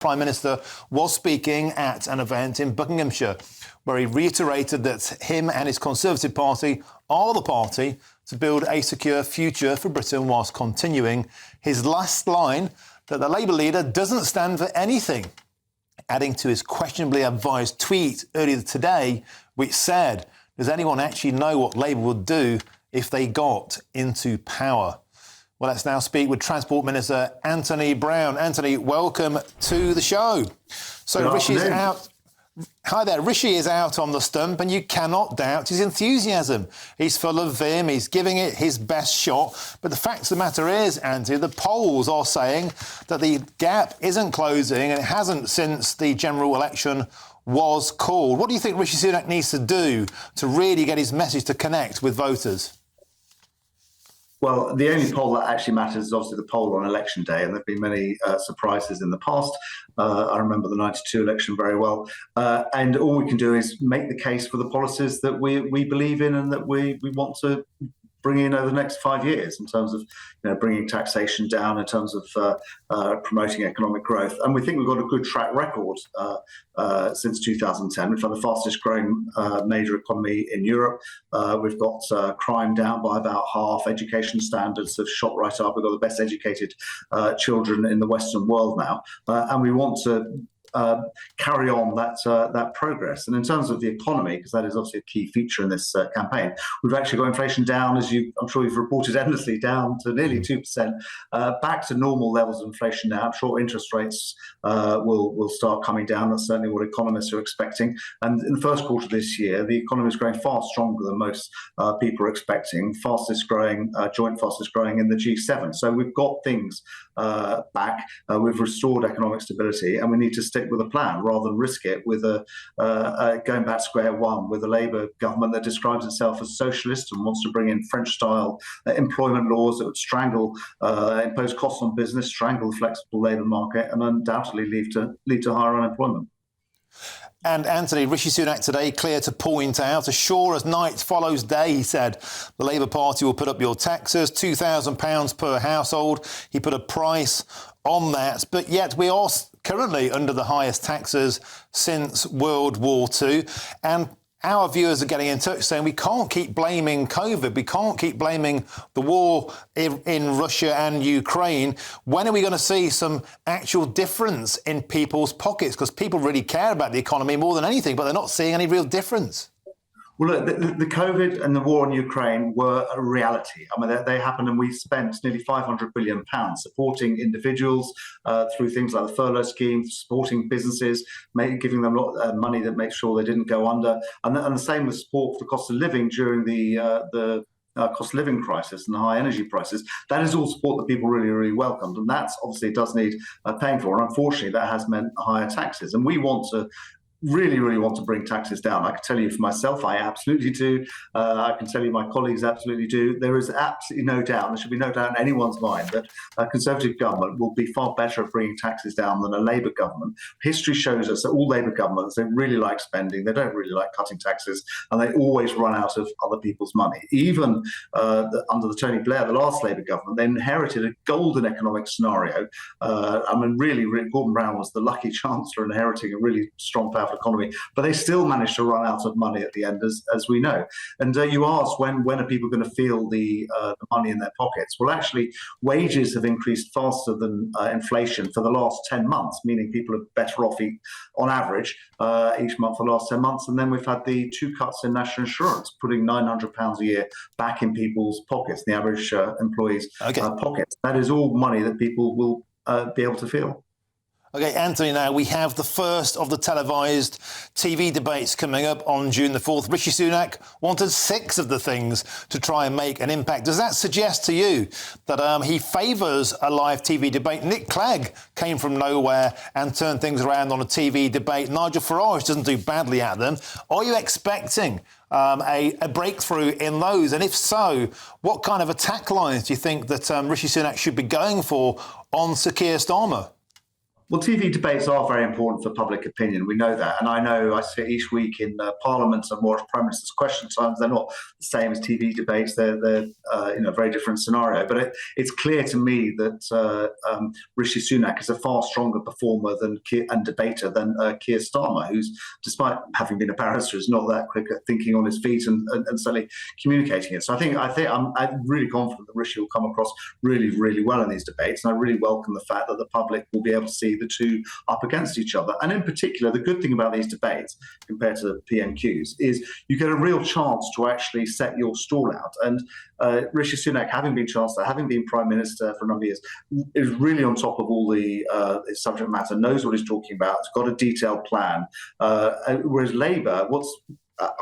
Prime Minister was speaking at an event in Buckinghamshire where he reiterated that him and his Conservative Party are the party to build a secure future for Britain, whilst continuing his last line that the Labour leader doesn't stand for anything, adding to his questionably advised tweet earlier today, which said, does anyone actually know what Labour would do if they got into power? Well, let's now speak with Transport Minister Anthony Brown. Anthony, welcome to the show. So Rishi's out. Hi there. Rishi is out on the stump and you cannot doubt his enthusiasm. He's full of vim. He's giving it his best shot. But the fact of the matter is, Anthony, the polls are saying that the gap isn't closing and it hasn't since the general election was called. What do you think Rishi Sunak needs to do to really get his message to connect with voters? Well, the only poll that actually matters is obviously the poll on election day, and there have been many surprises in the past. I remember the 92 election very well. And all we can do is make the case for the policies that we believe in and that we want to bring in over the next 5 years in terms of bringing taxation down, in terms of promoting economic growth. And we think we've got a good track record since 2010. We've had the fastest growing major economy in Europe. We've got crime down by about half. Education standards have shot right up. We've got the best educated children in the Western world now. And we want to carry on that progress. And in terms of the economy, because that is obviously a key feature in this campaign, we've actually got inflation down, as I'm sure you've reported endlessly, down to nearly 2%, back to normal levels of inflation now. I'm sure interest rates will start coming down. That's certainly what economists are expecting. And in the first quarter of this year, the economy is growing far stronger than most people are expecting. Fastest growing in the G7. So we've got things back. We've restored economic stability, and we need to stick with a plan rather than risk it with going back to square one with a Labour government that describes itself as socialist and wants to bring in French-style employment laws that would impose costs on business, strangle the flexible labour market, and undoubtedly lead to higher unemployment. And Anthony, Rishi Sunak today clear to point out, as sure as night follows day, he said, the Labour Party will put up your taxes, £2,000 per household. He put a price on that, but yet we are currently under the highest taxes since World War II. And our viewers are getting in touch saying we can't keep blaming COVID. We can't keep blaming the war in Russia and Ukraine. When are we going to see some actual difference in people's pockets? Because people really care about the economy more than anything, but they're not seeing any real difference. Well, look, the COVID and the war in Ukraine were a reality. I mean, they happened, and we spent nearly £500 billion supporting individuals through things like the furlough scheme, supporting businesses, giving them a lot of money that makes sure they didn't go under. And the same with support for the cost of living during the cost of living crisis and the high energy prices. That is all support that people really, really welcomed. And that obviously does need paying for. And unfortunately, that has meant higher taxes. And we really want to bring taxes down. I can tell you for myself, I absolutely do. I can tell you my colleagues absolutely do. There is absolutely no doubt, there should be no doubt in anyone's mind, that a Conservative government will be far better at bringing taxes down than a Labour government. History shows us that all Labour governments, they really like spending, they don't really like cutting taxes, and they always run out of other people's money. Even under the Tony Blair, the last Labour government, they inherited a golden economic scenario. Really, Gordon Brown was the lucky chancellor inheriting a really strong, powerful economy, but they still managed to run out of money at the end, as we know. And you asked when are people going to feel the money in their pockets? Well, actually, wages have increased faster than inflation for the last 10 months, meaning people are better off on average each month for the last 10 months. And then we've had the 2 cuts in national insurance, putting £900 a year back in people's pockets, the average employee's pockets. That is all money that people will be able to feel. OK, Anthony, now we have the first of the televised TV debates coming up on June the 4th. Rishi Sunak wanted 6 of the things to try and make an impact. Does that suggest to you that he favours a live TV debate? Nick Clegg came from nowhere and turned things around on a TV debate. Nigel Farage doesn't do badly at them. Are you expecting a breakthrough in those? And if so, what kind of attack lines do you think that Rishi Sunak should be going for on Sir Keir Starmer? Well, TV debates are very important for public opinion. We know that. And I know I see each week in Parliament and more Prime Minister's question times, they're not the same as TV debates. They're a very different scenario. But it's clear to me that Rishi Sunak is a far stronger performer and debater than Keir Starmer, who's, despite having been a barrister, is not that quick at thinking on his feet and certainly communicating it. So I'm really confident that Rishi will come across really, really well in these debates. And I really welcome the fact that the public will be able to see the two up against each other. And in particular, the good thing about these debates compared to the PMQs is you get a real chance to actually set your stall out. And Rishi Sunak, having been Chancellor, having been Prime Minister for a number of years, is really on top of all the subject matter, knows what he's talking about, has got a detailed plan. Whereas Labour,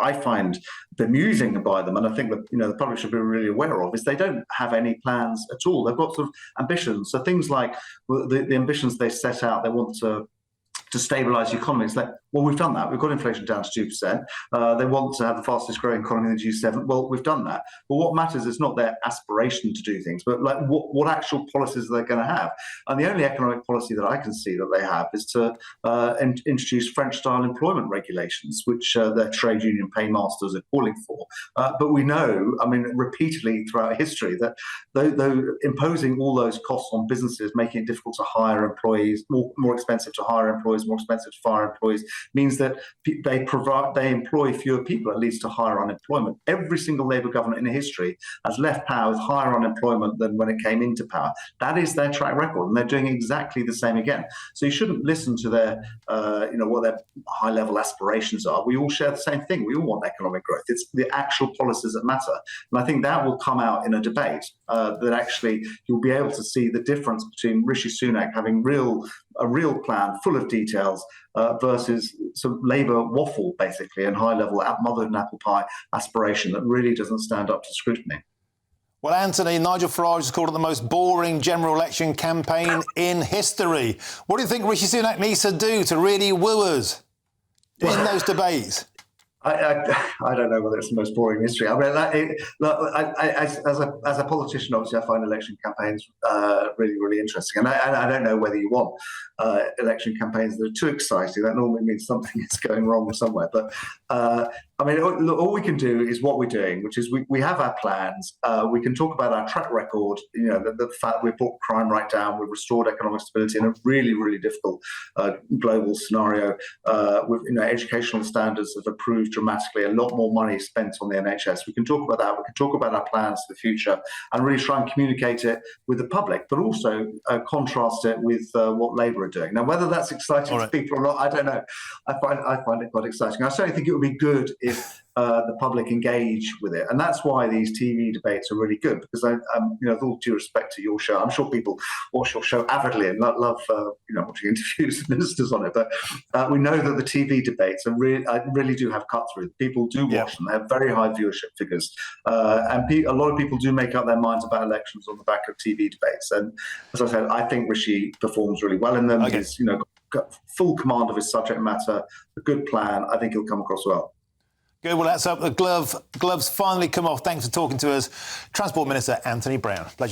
I find bemusing by them, and I think that the public should be really aware of, is they don't have any plans at all. They've got sort of ambitions. So things like the ambitions they set out, they want to stabilise the economy. It's like, well, we've done that. We've got inflation down to 2%. They want to have the fastest growing economy in the G7. Well, we've done that. But what matters is not their aspiration to do things, but like what actual policies they're going to have. And the only economic policy that I can see that they have is to introduce French-style employment regulations, which their trade union paymasters are calling for. But we know, repeatedly throughout history, that though imposing all those costs on businesses, making it difficult to hire employees, more expensive to hire employees, more expensive to fire employees, means that they employ fewer people. It leads to higher unemployment. Every single Labour government in history has left power with higher unemployment than when it came into power. That is their track record, and they're doing exactly the same again. So you shouldn't listen to their, what their high-level aspirations are. We all share the same thing. We all want economic growth. It's the actual policies that matter, and I think that will come out in a debate. That actually you'll be able to see the difference between Rishi Sunak having a real plan full of details versus some Labour waffle, basically, and high-level mother and apple pie aspiration that really doesn't stand up to scrutiny. Well, Anthony, Nigel Farage has called it the most boring general election campaign in history. What do you think Rishi Sunak needs to do to really woo us in those debates? I don't know whether it's the most boring history. As a politician, obviously, I find election campaigns really, really interesting. And I don't know whether you want election campaigns that are too exciting. That normally means something is going wrong somewhere. But all we can do is what we're doing, which is we have our plans. We can talk about our track record. The fact we've brought crime right down, we've restored economic stability in a really, really difficult global scenario. With educational standards have improved dramatically. A lot more money spent on the NHS. We can talk about that. We can talk about our plans for the future and really try and communicate it with the public, but also contrast it with what Labour are doing. Now, whether that's exciting to people or not, I don't know. I find it quite exciting. I certainly think it would be good if the public engage with it, and that's why these TV debates are really good. Because with all due respect to your show, I'm sure people watch your show avidly and love watching interviews with ministers on it. But we know that the TV debates are really do have cut through. People do watch them. They have very high viewership figures, and a lot of people do make up their minds about elections on the back of TV debates. And as I said, I think Rishi performs really well in them. He's got full command of his subject matter, a good plan. I think he'll come across well. Good. Well, let's hope the gloves finally come off. Thanks for talking to us, Transport Minister Anthony Brown. Pleasure.